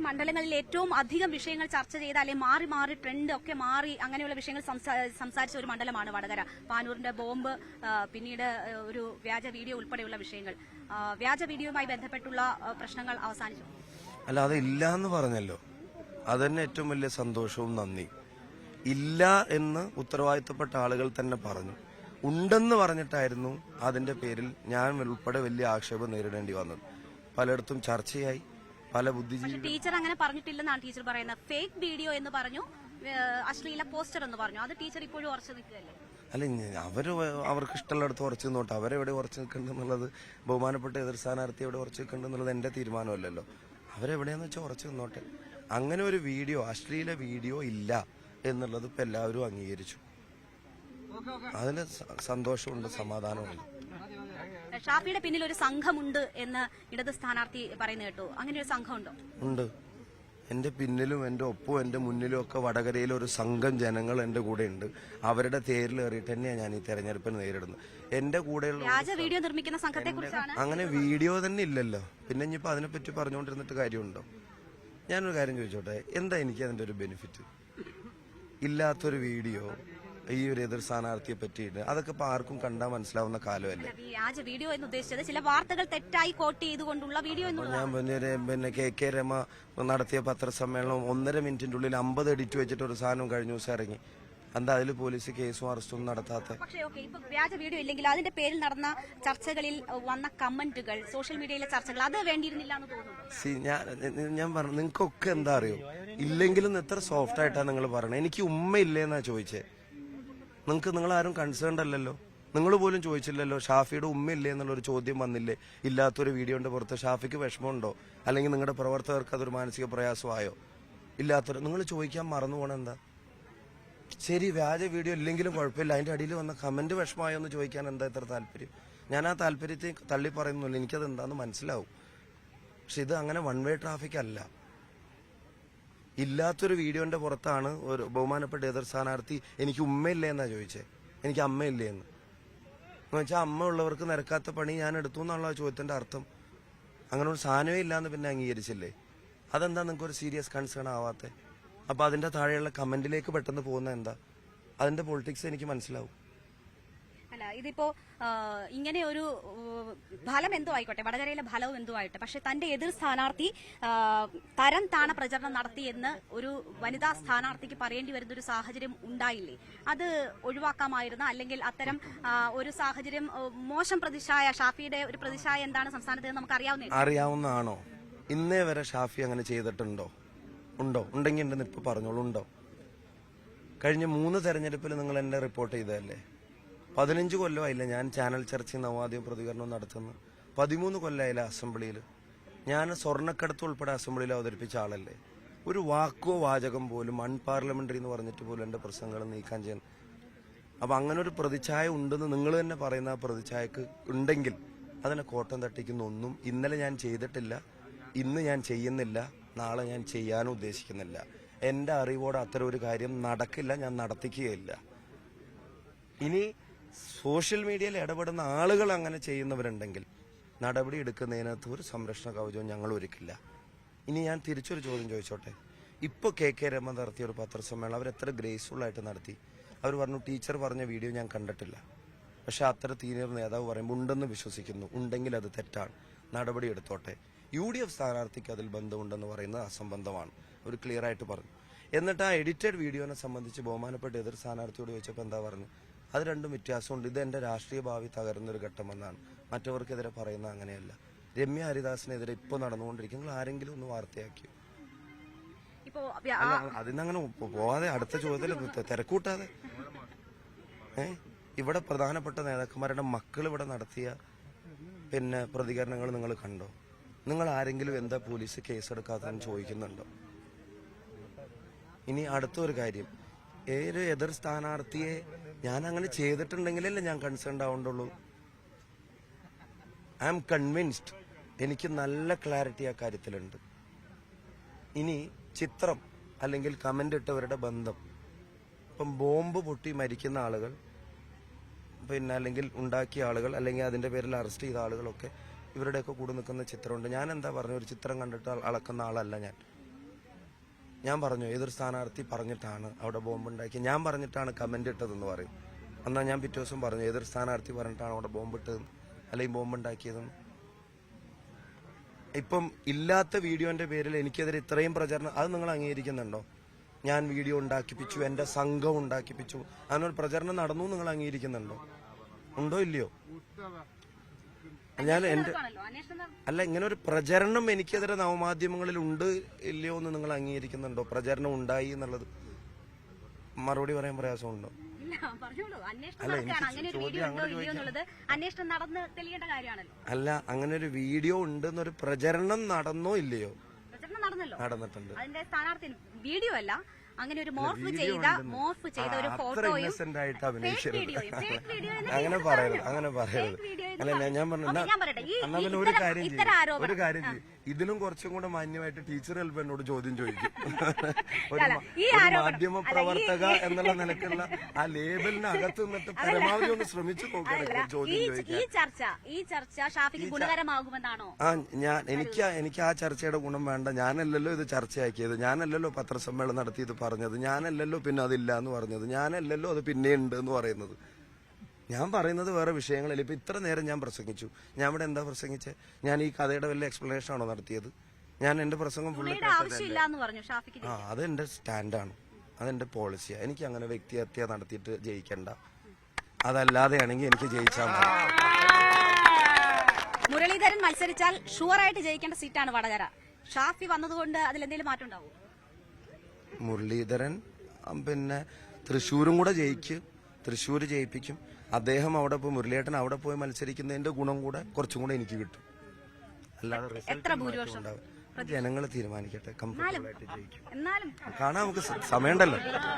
മണ്ഡലങ്ങളിൽ ഏറ്റവും അധികം വിഷയങ്ങൾ ചർച്ച ചെയ്ത അല്ലെങ്കിൽ മാറി മാറി ട്രെൻഡ് ഒക്കെ മാറി അങ്ങനെയുള്ള വിഷയങ്ങൾ സംസാരിച്ച ഒരു മണ്ഡലമാണ് വടകര. പാനൂരിന്റെ ബോംബ്, പിന്നീട് ഒരു വ്യാജ വീഡിയോ ഉൾപ്പെടെയുള്ള വിഷയങ്ങൾ. വ്യാജ വീഡിയോയുമായി ബന്ധപ്പെട്ടുള്ള പ്രശ്നങ്ങൾ അവസാനിച്ചു. അല്ല, അത് ഇല്ല എന്ന് പറഞ്ഞല്ലോ, അതന്നെ ഏറ്റവും വലിയ സന്തോഷവും നന്ദി. ഇല്ല എന്ന് ഉത്തരവാദിത്തപ്പെട്ട ആളുകൾ തന്നെ പറഞ്ഞു. ഉണ്ടെന്ന് പറഞ്ഞിട്ടായിരുന്നു അതിന്റെ പേരിൽ ഞാൻ ഉൾപ്പെടെ വലിയ ആക്ഷേപം നേരിടേണ്ടി വന്നത്. പലയിടത്തും ചർച്ചയായി, പല ബുദ്ധിജീവി. ടീച്ചർ അങ്ങനെ പറഞ്ഞിട്ടില്ലെന്നാണ് ടീച്ചർ പറയുന്നത്. ഫേക്ക് വീഡിയോ എന്ന് പറഞ്ഞു, അശ്ലീല പോസ്റ്റർ എന്ന് പറഞ്ഞു. അത് ടീച്ചർ ഇപ്പോഴും ഉറച്ചു നിൽക്കുകയല്ലേ? അല്ല, അവർക്ക് ഇഷ്ടമുള്ളിടത്ത് ഉറച്ചു നിന്നോട്ടെ. അവരെവിടെ ഉറച്ചു നിൽക്കേണ്ടെന്നുള്ളത്, ബഹുമാനപ്പെട്ട എതിർ സ്ഥാനാർത്ഥി എവിടെ ഉറച്ചു നിൽക്കേണ്ടെന്നുള്ളത് എന്റെ തീരുമാനമല്ലല്ലോ. അവരെവിടെയാന്ന് വെച്ചാൽ ഉറച്ചു നിന്നോട്ടെ. അങ്ങനെ ഒരു വീഡിയോ, അശ്ലീല വീഡിയോ ഇല്ല എന്നുള്ളത് ഇപ്പൊ എല്ലാവരും അംഗീകരിച്ചു. അതിന് സന്തോഷമുണ്ട്, സമാധാനമുണ്ട്. ഷാഫിയുടെ പിന്നിൽ ഒരു സംഘമുണ്ട് എന്ന് ഇടത് സ്ഥാനാർത്ഥി പറയുന്ന കേട്ടു. അങ്ങനെ ഒരു സംഘം ഉണ്ടോ? ഉണ്ട്. എന്റെ പിന്നിലും എന്റെ ഒപ്പവും എന്റെ മുന്നിലും ഒക്കെ വടകരയിൽ ഒരു സംഘം ജനങ്ങൾ എന്റെ കൂടെ ഉണ്ട്. അവരുടെ തേരിൽ കയറിയിട്ട് തന്നെയാണ് ഞാൻ ഈ തെരഞ്ഞെടുപ്പിന് നേരിടുന്നത്. എന്റെ കൂടെയുള്ള വീഡിയോ നിർമ്മിക്കുന്ന സംഘത്തെ കുറിച്ചാണ്. അങ്ങനെ വീഡിയോ തന്നെ ഇല്ലല്ലോ, പിന്നെ ഇനിയിപ്പോ അതിനെപ്പറ്റി പറഞ്ഞുകൊണ്ടിരുന്നിട്ട് കാര്യമുണ്ടോ? ഞാനൊരു കാര്യം ചോദിച്ചോട്ടെ, എന്താ എനിക്ക് അതിന്റെ ഒരു ബെനിഫിറ്റ്? ഇല്ലാത്തൊരു വീഡിയോ ഈ ഒരു എതിർ സ്ഥാനാർത്ഥിയെ പറ്റിയിട്ട് അതൊക്കെ ഇപ്പൊ ആർക്കും കണ്ടാൽ മനസ്സിലാവുന്ന കാലമല്ലേ. വ്യാജ വീഡിയോ എന്ന് ഉദ്ദേശിച്ചത് ചില വാർത്തകൾ തെറ്റായി കോട്ട് ചെയ്തുകൊണ്ടുള്ള വീഡിയോ. ഞാൻ പിന്നെ കെ രമ നടത്തിയ പത്രസമ്മേളനം 1.5 മിനിറ്റിന്റെ ഉള്ളിൽ 50 എഡിറ്റ് വെച്ചിട്ട് ഒരു സാധനം കഴിഞ്ഞ ദിവസം ഇറങ്ങി. എന്താ അതിൽ പോലീസ് കേസും അറസ്റ്റും നടത്താത്ത? പക്ഷേ ഇപ്പൊ വ്യാജ വീഡിയോ ഇല്ലെങ്കിൽ അതിന്റെ പേരിൽ നടന്ന ചർച്ചകളിൽ വന്ന കമന്റുകൾ, സോഷ്യൽ മീഡിയയിലെ ചർച്ചകൾ, അത് വേണ്ടിയിരുന്നില്ല എന്ന് തോന്നുന്നു. ഞാൻ പറഞ്ഞു, നിങ്ങൾക്കൊക്കെ എന്താ അറിയോ, ഇല്ലെങ്കിലും എത്ര സോഫ്റ്റ് ആയിട്ടാണ് നിങ്ങൾ പറയണത്. എനിക്ക് ഉമ്മയില്ലേന്നാ ചോദിച്ചേ. നിങ്ങളാരും കൺസേൺഡ് അല്ലല്ലോ. നിങ്ങൾ പോലും ചോദിച്ചില്ലല്ലോ ഷാഫിയുടെ ഉമ്മയില്ലേ എന്നുള്ളൊരു ചോദ്യം വന്നില്ലേ? ഇല്ലാത്തൊരു വീഡിയോന്റെ പുറത്ത് ഷാഫിക്ക് വിഷമമുണ്ടോ, അല്ലെങ്കിൽ നിങ്ങളുടെ പ്രവർത്തകർക്ക് അതൊരു മാനസിക പ്രയാസമായോ? ഇല്ലാത്തൊരു നിങ്ങൾ ചോദിക്കാൻ മറന്നു പോകണം. എന്താ ശരി, വ്യാജ വീഡിയോ ഇല്ലെങ്കിലും കുഴപ്പമില്ല, അതിന്റെ അടിയിൽ വന്ന കമന്റ് വിഷമമായോ എന്ന് ചോദിക്കാൻ എന്താ ഇത്ര താല്പര്യം? ഞാൻ ആ താല്പര്യത്തെ തള്ളി പറയുന്നില്ല, എനിക്കത് എന്താന്ന് മനസ്സിലാവും. പക്ഷെ ഇത് അങ്ങനെ വൺ വേ ട്രാഫിക് അല്ല. ഇല്ലാത്തൊരു വീഡിയോന്റെ പുറത്താണ് ഒരു ബഹുമാനപ്പെട്ട എതിർ സ്ഥാനാർത്ഥി എനിക്ക് ഉമ്മയില്ലേ എന്നാ ചോദിച്ചേ, എനിക്ക് അമ്മയില്ലേ എന്ന് വെച്ചാൽ അമ്മ ഉള്ളവർക്ക് നിരക്കാത്ത പണി ഞാൻ എടുത്തു എന്നുള്ള ചോദ്യത്തിന്റെ അർത്ഥം. അങ്ങനെ ഒരു സാധനമേ ഇല്ലാന്ന് പിന്നെ അംഗീകരിച്ചില്ലേ? അതെന്താ നിങ്ങൾക്ക് ഒരു സീരിയസ് കൺസേൺ ആവാത്തെ? അപ്പൊ അതിന്റെ താഴെയുള്ള കമന്റിലേക്ക് പെട്ടെന്ന് പോകുന്ന എന്താ? അതിന്റെ പൊളിറ്റിക്സ് എനിക്ക് മനസ്സിലാവും. അല്ല, ഇതിപ്പോ ഇങ്ങനെ ഒരു ഫലം എന്തോ ആയിക്കോട്ടെ, വടകരയിലെ ഫലവും എന്തോ ആയിട്ടെ, പക്ഷെ തന്റെ എതിർ സ്ഥാനാർത്ഥി തരം താണ പ്രചരണം നടത്തിയെന്ന് ഒരു വനിതാ സ്ഥാനാർത്ഥിക്ക് പറയേണ്ടി വരുന്ന ഒരു സാഹചര്യം ഉണ്ടായില്ലേ? അത് ഒഴിവാക്കാമായിരുന്ന, അല്ലെങ്കിൽ അത്തരം ഒരു സാഹചര്യം, മോശം പ്രതിച്ഛായ, ഷാഫിയുടെ ഒരു പ്രതിച്ഛായ എന്താണ് സംസ്ഥാനത്ത് നമുക്ക് അറിയാവുന്നതാണോ? ഇന്നേ വരെ ഷാഫി അങ്ങനെ ചെയ്തിട്ടുണ്ടോ? ഉണ്ടോ? ഉണ്ടെങ്കിൽ ഉണ്ടെന്ന് ഇപ്പൊ പറഞ്ഞോളൂ. ഉണ്ടോ? കഴിഞ്ഞ 3 തെരഞ്ഞെടുപ്പിൽ നിങ്ങൾ എന്നെ റിപ്പോർട്ട് ചെയ്തതല്ലേ? 15 കൊല്ലമായില്ല ഞാൻ ചാനൽ ചർച്ചയും നവാദ്യം പ്രതികരണവും നടത്തുന്നു. 13 കൊല്ലമായില്ല അസംബ്ലിയിൽ. ഞാൻ സ്വർണ്ണക്കടത്ത് ഉൾപ്പെടെ അസംബ്ലിയിൽ അവതരിപ്പിച്ച ആളല്ലേ? ഒരു വാക്കോ വാചകം പോലും അൺപാർലമെന്ററി എന്ന് പറഞ്ഞിട്ട് പോലും എന്റെ പ്രസംഗങ്ങൾ നീക്കാൻ ചെയ്യുന്നു. അപ്പൊ അങ്ങനെ ഒരു പ്രതിച്ഛായ ഉണ്ടെന്ന് നിങ്ങൾ തന്നെ പറയുന്ന ആ പ്രതിച്ഛായക്ക് ഉണ്ടെങ്കിൽ അതിനെ കോട്ടം തട്ടിക്കുന്ന ഒന്നും ഇന്നലെ ഞാൻ ചെയ്തിട്ടില്ല, ഇന്ന് ഞാൻ ചെയ്യുന്നില്ല, നാളെ ഞാൻ ചെയ്യാനും ഉദ്ദേശിക്കുന്നില്ല. എന്റെ അറിവോടെ അത്തരം ഒരു കാര്യം നടക്കില്ല, ഞാൻ നടത്തിക്കുകയില്ല. ഇനി സോഷ്യൽ മീഡിയയിൽ ഇടപെടുന്ന ആളുകൾ അങ്ങനെ ചെയ്യുന്നവരുണ്ടെങ്കിൽ നടപടി എടുക്കുന്നതിനകത്ത് ഒരു സംരക്ഷണ കവചവും ഞങ്ങൾ ഒരുക്കില്ല. ഇനി ഞാൻ തിരിച്ചൊരു ചോദ്യം ചോദിച്ചോട്ടെ. ഇപ്പോൾ കെ രമ നടത്തിയ ഒരു പത്രസമ്മേളനം അവരെത്ര ഗ്രേസ്ഫുൾ ആയിട്ട് നടത്തി. അവർ പറഞ്ഞു ടീച്ചർ പറഞ്ഞ വീഡിയോ ഞാൻ കണ്ടിട്ടില്ല, പക്ഷെ അത്ര സീനിയർ നേതാവ് പറയുമ്പോൾ ഉണ്ടെന്ന് വിശ്വസിക്കുന്നു, ഉണ്ടെങ്കിൽ അത് തെറ്റാണ്, നടപടി എടുത്തോട്ടെ. UDF സ്ഥാനാർത്ഥിക്ക് അതിൽ ബന്ധമുണ്ടെന്ന് പറയുന്നത് അസംബന്ധമാണ്, അവർ ക്ലിയർ ആയിട്ട് പറഞ്ഞു. എന്നിട്ട് ആ എഡിറ്റഡ് വീഡിയോനെ സംബന്ധിച്ച് ബഹുമാനപ്പെട്ട എതിർ സ്ഥാനാർത്ഥിയോട് ചോദിച്ചപ്പോൾ എന്താ പറഞ്ഞു? അത് രണ്ടും വ്യത്യാസമുണ്ട്, ഇത് എന്റെ രാഷ്ട്രീയ ഭാവി തകരുന്നൊരു ഘട്ടമെന്നാണ്, മറ്റവർക്കെതിരെ പറയുന്നത് അങ്ങനെയല്ല. രമ്യ ഹരിദാസിനെതിരെ ഇപ്പോൾ നടന്നുകൊണ്ടിരിക്കും, നിങ്ങൾ ആരെങ്കിലും ഒന്ന് വാർത്തയാക്കിയോ? അതിനങ്ങനെ പോവാതെ അടുത്ത ചോദ്യത്തിൽ തിരക്കൂട്ടാതെ. ഇവിടെ പ്രധാനപ്പെട്ട നേതാക്കന്മാരുടെ മക്കൾ ഇവിടെ നടത്തിയ പിന്നെ പ്രതികരണങ്ങൾ നിങ്ങൾ കണ്ടോ? നിങ്ങൾ ആരെങ്കിലും എന്താ പോലീസ് കേസെടുക്കാത്തതെന്ന് ചോദിക്കുന്നുണ്ടോ? ഇനി അടുത്തൊരു കാര്യം, ഏതൊരു എതിർ സ്ഥാനാർത്ഥിയെ ഞാൻ അങ്ങനെ ചെയ്തിട്ടുണ്ടെങ്കിലല്ലേ ഞാൻ കൺസേൺ ആവേണ്ടുള്ളൂ. ഐ ആം കൺവിൻസ്ഡ്, എനിക്ക് നല്ല ക്ലാരിറ്റി ആ കാര്യത്തിലുണ്ട്. ഇനി ചിത്രം അല്ലെങ്കിൽ കമന്റ് ഇട്ടവരുടെ ബന്ധം, ഇപ്പം ബോംബ് പൊട്ടി മരിക്കുന്ന ആളുകൾ, പിന്നെ അല്ലെങ്കിൽ ഉണ്ടാക്കിയ ആളുകൾ, അല്ലെങ്കിൽ അതിന്റെ പേരിൽ അറസ്റ്റ് ചെയ്ത ആളുകളൊക്കെ ഇവരുടെയൊക്കെ കൂടെ നിൽക്കുന്ന ചിത്രമുണ്ട്. ഞാൻ എന്താ പറഞ്ഞ, ഒരു ചിത്രം കണ്ടിട്ട് അളക്കുന്ന ആളല്ല ഞാൻ. ഞാൻ പറഞ്ഞു എതിർ സ്ഥാനാർത്ഥി പറഞ്ഞിട്ടാണ് അവിടെ ബോംബുണ്ടാക്കി, ഞാൻ പറഞ്ഞിട്ടാണ് കമന്റ് ഇട്ടതെന്ന് പറയും. എന്നാൽ ഞാൻ പിറ്റേ ദിവസം പറഞ്ഞു എതിർ സ്ഥാനാർത്ഥി പറഞ്ഞിട്ടാണ് അവിടെ ബോംബിട്ടതെന്ന് അല്ലെങ്കിൽ ബോംബുണ്ടാക്കിയതെന്ന്. ഇപ്പം ഇല്ലാത്ത വീഡിയോന്റെ പേരിൽ എനിക്കെതിരെ ഇത്രയും പ്രചരണം, അത് നിങ്ങൾ അംഗീകരിക്കുന്നുണ്ടോ? ഞാൻ വീഡിയോ ഉണ്ടാക്കിപ്പിച്ചു, എന്റെ സംഘം ഉണ്ടാക്കിപ്പിച്ചു, അതിനൊരു പ്രചരണം നടന്നു നിങ്ങൾ അംഗീകരിക്കുന്നുണ്ടോ? ഉണ്ടോ ഇല്ലയോ? ഞാൻ എന്റെ അല്ല, ഇങ്ങനെ ഒരു പ്രചരണം എനിക്കെതിരെ നവമാധ്യമങ്ങളിൽ ഉണ്ട് ഇല്ലയോ എന്ന് നിങ്ങൾ അംഗീകരിക്കുന്നുണ്ടോ? പ്രചരണം ഉണ്ടായി എന്നുള്ളത് മറുപടി പറയാൻ പ്രയാസമുണ്ടോ? അല്ല, അങ്ങനെ ഒരു വീഡിയോ ഉണ്ടെന്നൊരു പ്രചരണം നടന്നോ ഇല്ലയോ? നടന്നിട്ടുണ്ട്. അതിന്റെ സ്ഥാനാർത്ഥി വീഡിയോ അല്ല, അങ്ങനെ ഒരു മോർഫ് ചെയ്ത ഒരു ഫോട്ടോയും അങ്ങനെ പറയരുത്, അങ്ങനെ പറയരുത്. അല്ല ഞാൻ പറഞ്ഞു, എന്നാ പിന്നെ ഒരു കാര്യം ചെയ്യും, ഇതിലും കുറച്ചും കൂടെ മാന്യമായിട്ട് ടീച്ചർ ഹെൽപ്പ് എന്നോട് ചോദ്യം ചോദിക്കും. ഒരു മാധ്യമ പ്രവർത്തക എന്നുള്ള നിലക്കുള്ള ആ ലേബലിനകത്ത് നിന്നിട്ട് പരമാവധി ഒന്ന് ശ്രമിച്ചു നോക്കണം ചോദ്യം ചോദിക്കാൻ. ഈ ചർച്ച ഷാഫിക്ക് ഗുണകരമാകുമെന്നാണോ? എനിക്ക് ആ ചർച്ചയുടെ ഗുണം വേണ്ട. ഞാനല്ലല്ലോ ഇത് ചർച്ചയാക്കിയത്, ഞാനല്ലല്ലോ പത്രസമ്മേളനം നടത്തിയത് പറഞ്ഞത്, ഞാനല്ലല്ലോ പിന്നെ അതില്ല എന്ന് പറഞ്ഞത്, ഞാനല്ലല്ലോ അത് പിന്നെ ഉണ്ട് എന്ന് പറയുന്നത്. ഞാൻ പറയുന്നത് വേറെ വിഷയങ്ങളിൽ. ഇപ്പൊ ഇത്ര നേരം ഞാൻ പ്രസംഗിച്ചു, ഞാൻ ഇവിടെ എന്താ പ്രസംഗിച്ചത്? ഞാൻ ഈ കഥയുടെ വല്ല എക്സ്പ്ലനേഷൻ ആണോ നടത്തിയത്? ഞാൻ എന്റെ പ്രസംഗം അതെന്റെ സ്റ്റാൻഡാണ്, അതെന്റെ പോളിസിയാണ്. എനിക്ക് അങ്ങനെ വ്യക്തിഹത്യ നടത്തിയിട്ട് ജയിക്കണ്ട, അതല്ലാതെയാണെങ്കിൽ എനിക്ക് ജയിച്ചാൽ മതി. മുരളീധരൻ മത്സരിച്ചാൽ ഷുവറായിട്ട് ജയിക്കേണ്ട സീറ്റാണ് വടകര. ഷാഫി വന്നതുകൊണ്ട് അതിലെന്തെങ്കിലും മാറ്റം ഉണ്ടാവും? മുരളീധരൻ പിന്നെ തൃശ്ശൂരും കൂടെ ജയിക്കും, തൃശ്ശൂർ ജയിപ്പിക്കും. അദ്ദേഹം അവിടെ പോയി, മുരളിയേട്ടൻ അവിടെ പോയി മത്സരിക്കുന്നതിന്റെ ഗുണം കൂടെ കുറച്ചും കൂടെ എനിക്ക് കിട്ടും. അല്ലാതെ റിസൾട്ട് ജനങ്ങൾ തീരുമാനിക്കട്ടെ, കംഫർട്ടബിൾ ആയിട്ട് ജയിക്കും. കാണാൻ നമുക്ക് സമയമുണ്ടല്ലോ.